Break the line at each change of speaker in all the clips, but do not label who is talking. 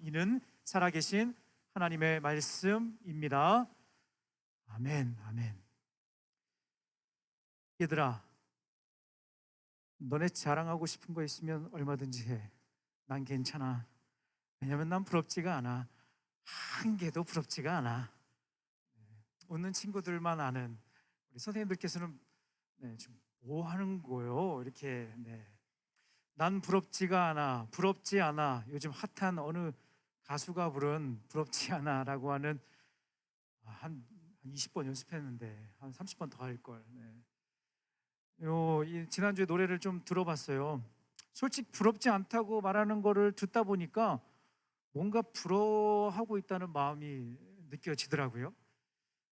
이는 살아계신 하나님의 말씀입니다. 아멘, 아멘. 얘들아, 너네 자랑하고 싶은 거 있으면 얼마든지 해. 난 괜찮아. 왜냐면 난 부럽지가 않아. 한 개도 부럽지가 않아. 웃는 친구들만 아는 우리 선생님들께서는 지금 뭐 하는 거요? 이렇게 난 부럽지가 않아, 부럽지 않아. 요즘 핫한 어느 가수가 부른 부럽지 않아라고 하는 한 20번 연습했는데 한 30번 더 할 걸. 지난주에 노래를 좀 들어봤어요. 솔직히 부럽지 않다고 말하는 거를 듣다 보니까 뭔가 부러워하고 있다는 마음이 느껴지더라고요.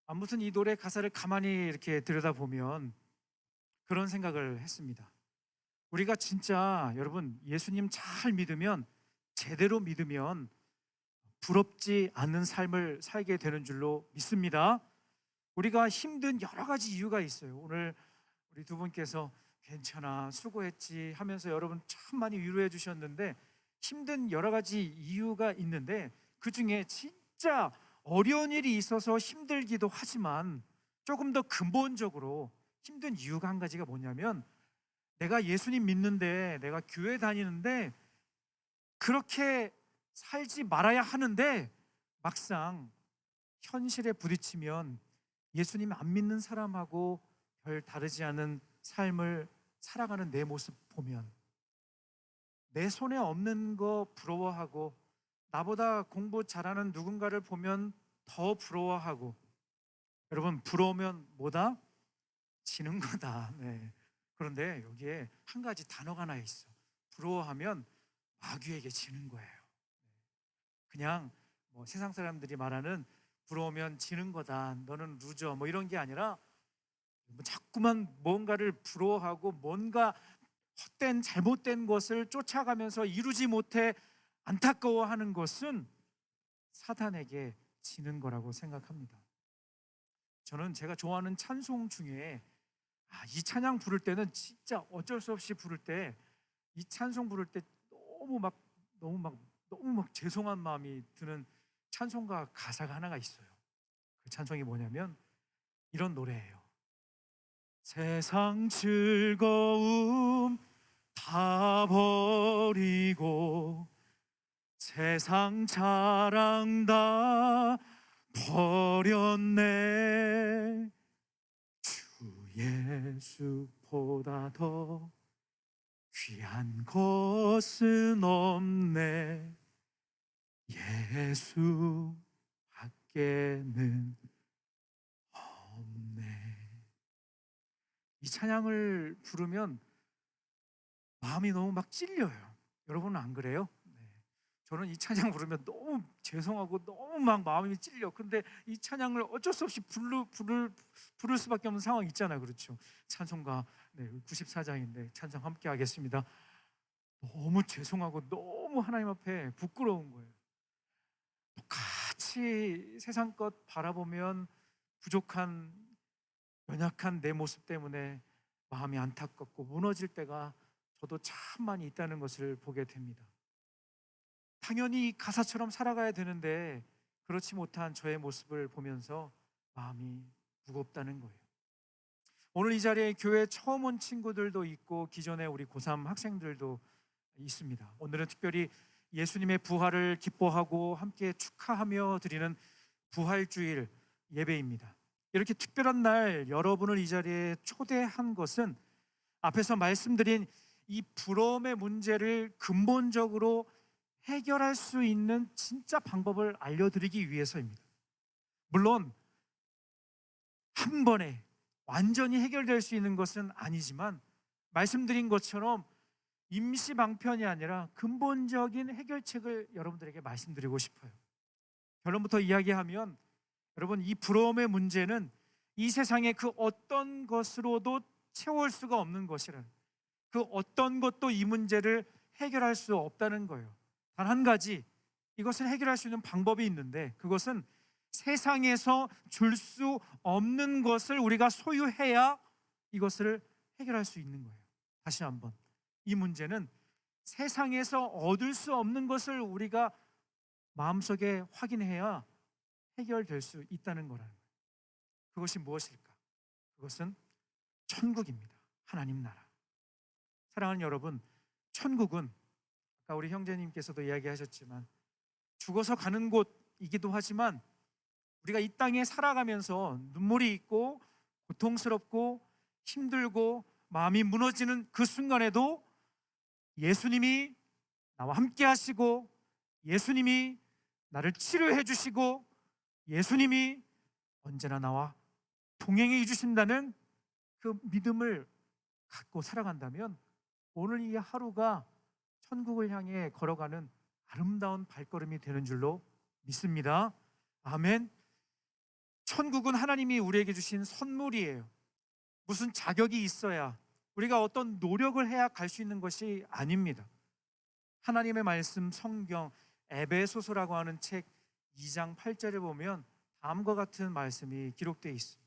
아무튼 이 노래 가사를 가만히 이렇게 들여다보면 그런 생각을 했습니다. 우리가 진짜 여러분 예수님 잘 믿으면, 제대로 믿으면 부럽지 않는 삶을 살게 되는 줄로 믿습니다. 우리가 힘든 여러 가지 이유가 있어요. 오늘 우리 두 분께서 괜찮아, 수고했지 하면서 여러분 참 많이 위로해 주셨는데, 힘든 여러 가지 이유가 있는데 그 중에 진짜 어려운 일이 있어서 힘들기도 하지만 조금 더 근본적으로 힘든 이유가 한 가지가 뭐냐면, 내가 예수님 믿는데, 내가 교회 다니는데 그렇게 살지 말아야 하는데 막상 현실에 부딪히면 예수님 안 믿는 사람하고 별 다르지 않은 삶을 살아가는 내 모습 보면, 내 손에 없는 거 부러워하고, 나보다 공부 잘하는 누군가를 보면 더 부러워하고. 여러분, 부러우면 뭐다? 지는 거다. 그런데 여기에 한 가지 단어가 하나 있어. 부러워하면 마귀에게 지는 거예요. 그냥 세상 사람들이 말하는 부러우면 지는 거다, 너는 루저, 이런 게 아니라 자꾸만 뭔가를 부러워하고 뭔가 헛된 잘못된 것을 쫓아가면서 이루지 못해 안타까워하는 것은 사탄에게 지는 거라고 생각합니다. 저는 제가 좋아하는 찬송 중에 이 찬양 부를 때는 진짜 어쩔 수 없이 부를 때, 이 찬송 부를 때 너무 막 죄송한 마음이 드는 찬송가 가사가 하나가 있어요. 그 찬송이 뭐냐면 이런 노래예요. 세상 즐거움 다 버리고 세상 자랑 다 버렸네. 주 예수보다 더 귀한 것은 없네. 예수 밖에는 없네. 이 찬양을 부르면 마음이 너무 막 찔려요. 여러분은 안 그래요? 저는 이 찬양 부르면 너무 죄송하고 너무 막 마음이 찔려. 근데 이 찬양을 어쩔 수 없이 부를 수밖에 없는 상황이 있잖아요. 그렇죠? 찬송가 94장인데 찬송 함께 하겠습니다. 너무 죄송하고 너무 하나님 앞에 부끄러운 거예요. 똑같이 세상 것 바라보면 부족한, 연약한 내 모습 때문에 마음이 안타깝고 무너질 때가 저도 참 많이 있다는 것을 보게 됩니다. 당연히 가사처럼 살아가야 되는데 그렇지 못한 저의 모습을 보면서 마음이 무겁다는 거예요. 오늘 이 자리에 교회 처음 온 친구들도 있고 기존에 우리 고3 학생들도 있습니다. 오늘은 특별히 예수님의 부활을 기뻐하고 함께 축하하며 드리는 부활주일 예배입니다. 이렇게 특별한 날 여러분을 이 자리에 초대한 것은 앞에서 말씀드린 이 부러움의 문제를 근본적으로 해결할 수 있는 진짜 방법을 알려드리기 위해서입니다. 물론 한 번에 완전히 해결될 수 있는 것은 아니지만, 말씀드린 것처럼 임시 방편이 아니라 근본적인 해결책을 여러분들에게 말씀드리고 싶어요. 결론부터 이야기하면, 여러분, 이 부러움의 문제는 이 세상의 그 어떤 것으로도 채울 수가 없는 것이라, 그 어떤 것도 이 문제를 해결할 수 없다는 거예요. 단 한 가지, 이것을 해결할 수 있는 방법이 있는데, 그것은 세상에서 줄 수 없는 것을 우리가 소유해야 이것을 해결할 수 있는 거예요. 다시 한번, 이 문제는 세상에서 얻을 수 없는 것을 우리가 마음속에 확인해야 해결될 수 있다는 거라는 거예요. 그것이 무엇일까? 그것은 천국입니다. 하나님 나라. 사랑하는 여러분, 천국은 아까 우리 형제님께서도 이야기하셨지만 죽어서 가는 곳이기도 하지만 우리가 이 땅에 살아가면서 눈물이 있고 고통스럽고 힘들고 마음이 무너지는 그 순간에도 예수님이 나와 함께 하시고 예수님이 나를 치료해 주시고 예수님이 언제나 나와 동행해 주신다는 그 믿음을 갖고 살아간다면 오늘 이 하루가 천국을 향해 걸어가는 아름다운 발걸음이 되는 줄로 믿습니다. 아멘. 천국은 하나님이 우리에게 주신 선물이에요. 무슨 자격이 있어야 우리가 어떤 노력을 해야 갈 수 있는 것이 아닙니다. 하나님의 말씀 성경 에베소서라고 하는 책 2장 8절에 보면 다음과 같은 말씀이 기록되어 있습니다.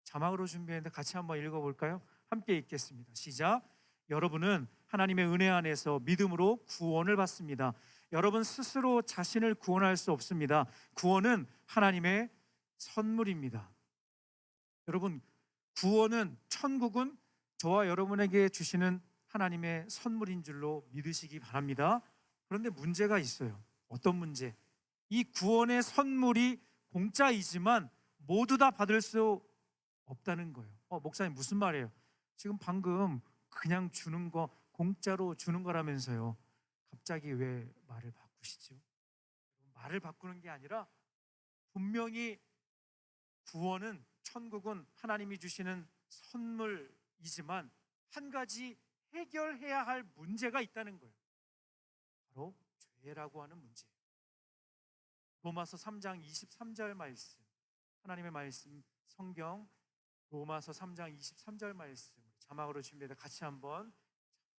자막으로 준비했는데 같이 한번 읽어볼까요? 함께 읽겠습니다. 시작. 여러분은 하나님의 은혜 안에서 믿음으로 구원을 받습니다. 여러분 스스로 자신을 구원할 수 없습니다. 구원은 하나님의 선물입니다. 여러분, 구원은 천국은 저와 여러분에게 주시는 하나님의 선물인 줄로 믿으시기 바랍니다. 그런데 문제가 있어요. 어떤 문제? 이 구원의 선물이 공짜이지만 모두 다 받을 수 없다는 거예요. 목사님 무슨 말이에요? 지금 방금 그냥 주는 거 공짜로 주는 거라면서요. 갑자기 왜 말을 바꾸시죠? 말을 바꾸는 게 아니라 분명히 구원은 천국은 하나님이 주시는 선물이지만 한 가지 해결해야 할 문제가 있다는 거예요. 바로 죄라고 하는 문제. 로마서 3장 23절 말씀, 하나님의 말씀 성경 로마서 3장 23절 말씀 자막으로 준비해서 같이 한번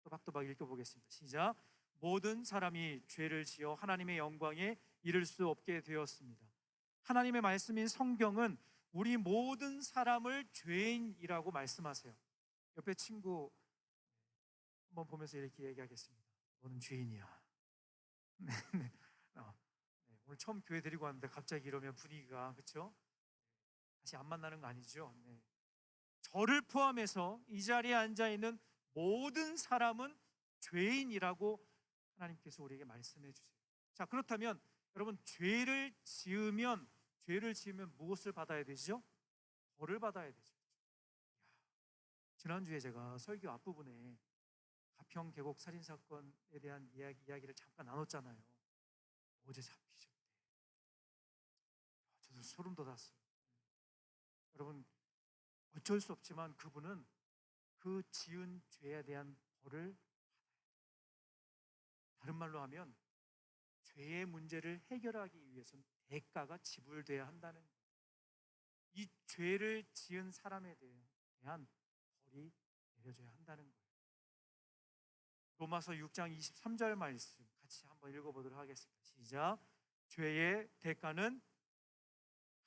또박또박 읽어보겠습니다. 시작. 모든 사람이 죄를 지어 하나님의 영광에 이를 수 없게 되었습니다. 하나님의 말씀인 성경은 우리 모든 사람을 죄인이라고 말씀하세요. 옆에 친구 한번 보면서 이렇게 얘기하겠습니다. 너는 죄인이야. 네, 네. 오늘 처음 교회 데리고 왔는데 갑자기 이러면 분위기가 그렇죠? 다시 안 만나는 거 아니죠? 네. 저를 포함해서 이 자리에 앉아 있는 모든 사람은 죄인이라고 하나님께서 우리에게 말씀해 주세요. 자, 그렇다면 여러분 죄를 지으면 무엇을 받아야 되죠? 벌을 받아야 되죠. 지난주에 제가 설교 앞부분에 가평 계곡 살인 사건에 대한 이야기를 잠깐 나눴잖아요. 어제 잡히셨대. 저도 소름 돋았어요. 여러분 어쩔 수 없지만 그분은 그 지은 죄에 대한 벌을 받아요. 다른 말로 하면 죄의 문제를 해결하기 위해서는 대가가 지불돼야 한다는 거예요. 이 죄를 지은 사람에 대한 벌이 내려져야 한다는 거예요. 로마서 6장 23절 말씀 같이 한번 읽어보도록 하겠습니다. 시작. 죄의 대가는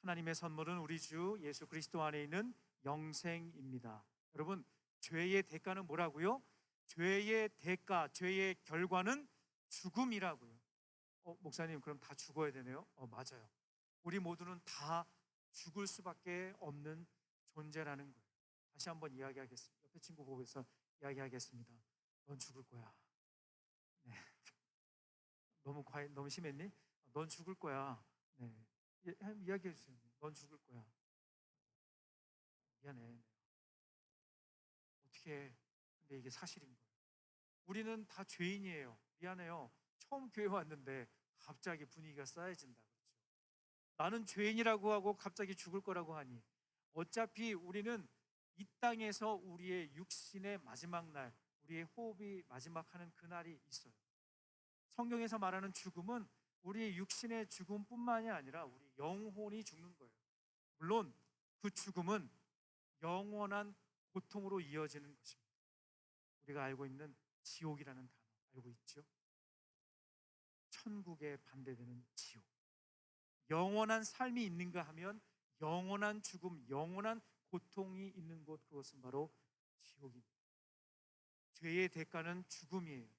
하나님의 선물은 우리 주 예수 그리스도 안에 있는 영생입니다. 여러분 죄의 대가는 뭐라고요? 죄의 대가, 죄의 결과는 죽음이라고요. 목사님 그럼 다 죽어야 되네요? 맞아요. 우리 모두는 다 죽을 수밖에 없는 존재라는 거예요. 다시 한번 이야기하겠습니다. 옆에 친구 보고서 이야기하겠습니다. 넌 죽을 거야. 네. 너무 심했니? 넌 죽을 거야. 네. 이야기해 주세요. 넌 죽을 거야. 미안해. 어떻게 해? 근데 이게 사실인 거예요. 우리는 다 죄인이에요. 미안해요. 처음 교회 왔는데 갑자기 분위기가 쌓여진다 그렇죠. 나는 죄인이라고 하고 갑자기 죽을 거라고 하니 어차피 우리는 이 땅에서 우리의 육신의 마지막 날, 우리의 호흡이 마지막 하는 그날이 있어요. 성경에서 말하는 죽음은 우리의 육신의 죽음뿐만이 아니라 우리 영혼이 죽는 거예요. 물론 그 죽음은 영원한 고통으로 이어지는 것입니다. 우리가 알고 있는 지옥이라는 단어 알고 있죠? 천국에 반대되는 지옥. 영원한 삶이 있는가 하면 영원한 죽음, 영원한 고통이 있는 곳, 그것은 바로 지옥입니다. 죄의 대가는 죽음이에요.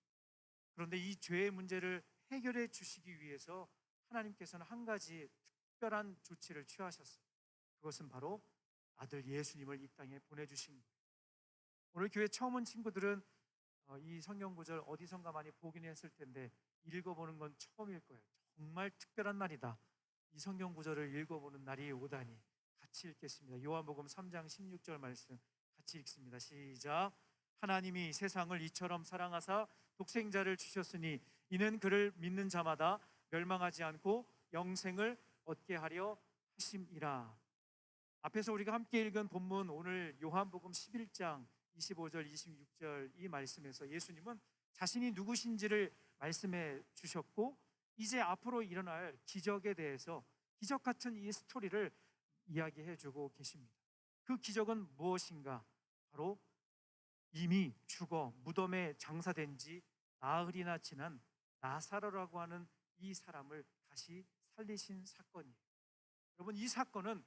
그런데 이 죄의 문제를 해결해 주시기 위해서 하나님께서는 한 가지 특별한 조치를 취하셨어요. 그것은 바로 아들 예수님을 이 땅에 보내주신 거예요. 오늘 교회 처음 온 친구들은 이 성경 구절 어디선가 많이 보긴 했을 텐데 읽어보는 건 처음일 거예요. 정말 특별한 날이다. 이 성경 구절을 읽어보는 날이 오다니. 같이 읽겠습니다. 요한복음 3장 16절 말씀 같이 읽습니다. 시작. 하나님이 세상을 이처럼 사랑하사 독생자를 주셨으니 이는 그를 믿는 자마다 멸망하지 않고 영생을 얻게 하려 하심이라. 앞에서 우리가 함께 읽은 본문, 오늘 요한복음 11장 25절 26절 이 말씀에서 예수님은 자신이 누구신지를 말씀해 주셨고, 이제 앞으로 일어날 기적에 대해서 기적 같은 이 스토리를 이야기해 주고 계십니다. 그 기적은 무엇인가? 바로 이미 죽어 무덤에 장사된 지 나흘이나 지난 나사로라고 하는 이 사람을 다시 살리신 사건이에요. 여러분, 이 사건은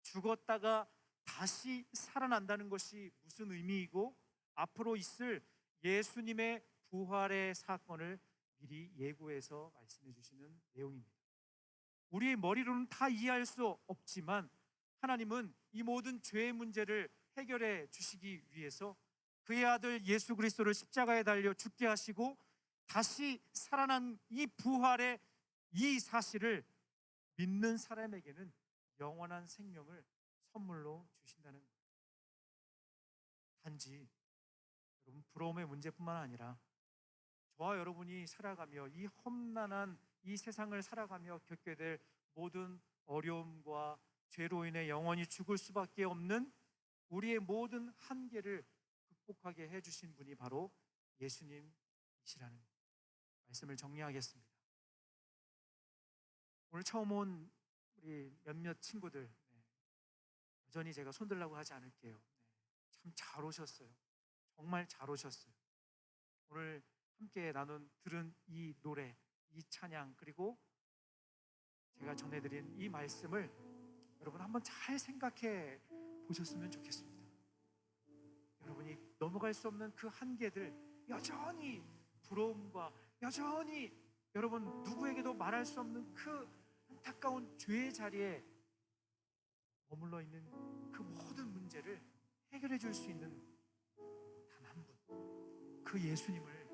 죽었다가 다시 살아난다는 것이 무슨 의미이고 앞으로 있을 예수님의 부활의 사건을 미리 예고해서 말씀해 주시는 내용입니다. 우리의 머리로는 다 이해할 수 없지만 하나님은 이 모든 죄의 문제를 해결해 주시기 위해서 그의 아들 예수 그리스도를 십자가에 달려 죽게 하시고 다시 살아난 이 부활의 이 사실을 믿는 사람에게는 영원한 생명을 선물로 주신다는 거예요. 단지 여러분, 부러움의 문제뿐만 아니라 저와 여러분이 살아가며 이 험난한 이 세상을 살아가며 겪게 될 모든 어려움과 죄로 인해 영원히 죽을 수밖에 없는 우리의 모든 한계를 극복하게 해주신 분이 바로 예수님이시라는 말씀을 정리하겠습니다. 오늘 처음 온 우리 몇몇 친구들, 여전히 제가 손들라고 하지 않을게요. 참 잘 오셨어요. 정말 잘 오셨어요. 오늘 함께 들은 이 노래, 이 찬양, 그리고 제가 전해드린 이 말씀을 여러분 한번 잘 생각해 보셨으면 좋겠습니다. 여러분이 넘어갈 수 없는 그 한계들, 여전히 부러움과 여전히 여러분 누구에게도 말할 수 없는 그 안타까운 죄의 자리에 머물러 있는 그 모든 문제를 해결해 줄 수 있는 단 한 분, 그 예수님을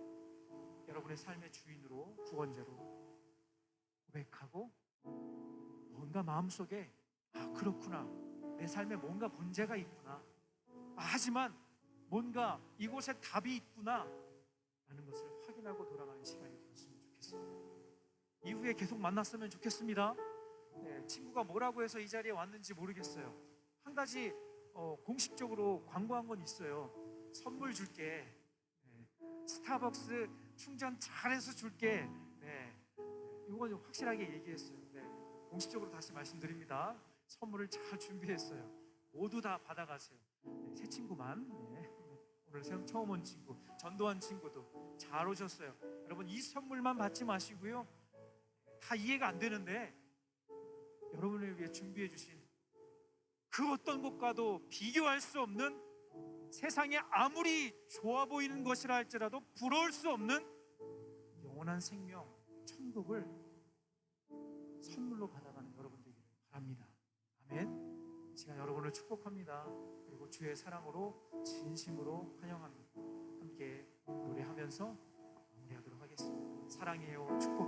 여러분의 삶의 주인으로, 구원자로 고백하고 뭔가 마음속에 그렇구나, 내 삶에 뭔가 문제가 있구나, 하지만 뭔가 이곳에 답이 있구나 라는 것을 확인하고 돌아가는 시간이 되었으면 좋겠습니다. 이후에 계속 만났으면 좋겠습니다. 친구가 뭐라고 해서 이 자리에 왔는지 모르겠어요. 한 가지 공식적으로 광고한 건 있어요. 선물 줄게, 스타벅스 충전 잘해서 줄게. 이건 확실하게 얘기했어요. 공식적으로 다시 말씀드립니다. 선물을 잘 준비했어요. 모두 다 받아가세요. 새 친구만, 오늘 처음 온 친구, 전도한 친구도 잘 오셨어요. 여러분, 이 선물만 받지 마시고요, 다 이해가 안 되는데 여러분을 위해 준비해 주신 그 어떤 것과도 비교할 수 없는, 세상에 아무리 좋아 보이는 것이라 할지라도 부러울 수 없는 영원한 생명, 천국을 선물로 받아가는 여러분 되기를 바랍니다. 아멘. 제가 여러분을 축복합니다. 그리고 주의 사랑으로 진심으로 환영합니다. 함께 노래하면서 마무리하도록 하겠습니다. 사랑해요, 축복해요.